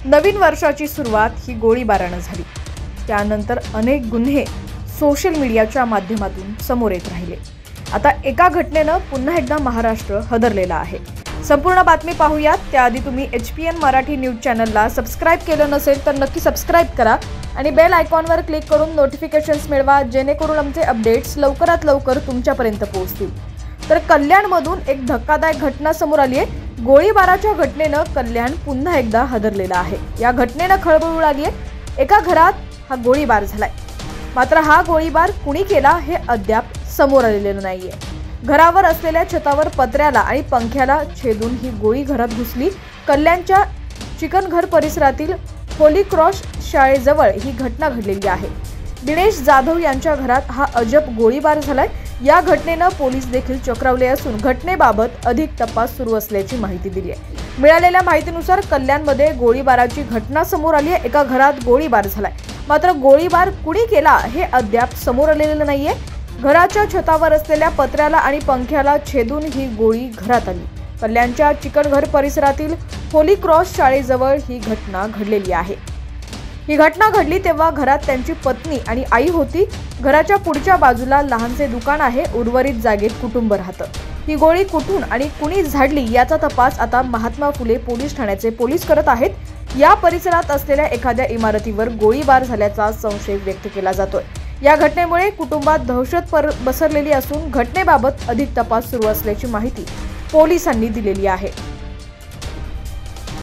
नवीन वर्षाची सुरुवात ही गोळीबारानं झाली। त्यानंतर अनेक गुन्हे सोशल मीडियाच्या माध्यमातून समोर येत राहिले। आता एका घटनेनं पुन्हा एकदा महाराष्ट्र हदरलेला आहे। संपूर्ण बातमी पाहूयात। त्याआधी तुम्ही HPN मराठी न्यूज चॅनलला सबस्क्राइब केलं नसेल तर नक्की सबस्क्राइब करा आणि बेल आयकॉनवर क्लिक करून नोटिफिकेशन्स मिळवा, जेणेकरून आमचे अपडेट्स लवकरात लवकर तुमच्यापर्यंत पोहोचतील। तर कल्याणमधून एक धक्कादायक घटना समोर आली आहे। गोळीबाराच्या घटनेनं कल्याण पुन्हा एकदा हदरलेला आहे। या घटनेनं खळबळ उडाली आहे। एका घरात हा गोळीबार झालाय, मात्र हा गोळीबार कुणी केला हे अद्याप समोर आलेलं नाहीये। घरावर असलेल्या छतावर पत्र्याला आणि पंख्याला छेदून ही गोळी घरात घुसली। कल्याणच्या चिकनघर परिसरातील होली क्रॉस शाळेजवळ ही घटना घडलेली आहे। दिनेश जाधव यांच्या घरात हा अजब गोळीबार झालाय। या घटनेनं पोलीस देखील चक्रावले असून घटनेबाबत अधिक तपास सुरू असल्याची माहिती दिली आहे। मिळालेल्या माहितीनुसार कल्याणमध्ये गोळीबाराची घटना समोर आली आहे। एका घरात गोळीबार झालाय, मात्र गोळीबार कुणी केला हे अद्याप समोर आलेलं नाहीये। घराच्या छतावर असलेल्या पत्र्याला आणि पंख्याला छेदून ही गोळी घरात आली। कल्याणच्या चिकनघर परिसरातील होली क्रॉस शाळेजवळ ही घटना घडलेली आहे। ही घटना घडली तेव्हा घरात त्यांची पत्नी आणि आई होती। घराच्या पुढच्या बाजूला लहानसे दुकान आहे। उर्वरित जागेत कुटुंब राहतं। ही गोळी कुठून आणि कुणी झाडली याचा तपास आता महात्मा फुले पोलीस ठाण्याचे पोलीस करत आहेत। या परिसरात असलेल्या एखाद्या इमारतीवर गोळीबार झाल्याचा संशय व्यक्त केला जातोय। या घटनेमुळे कुटुंबात दहशत बसरलेली असून घटनेबाबत अधिक तपास सुरू असल्याची माहिती पोलिसांनी दिलेली आहे।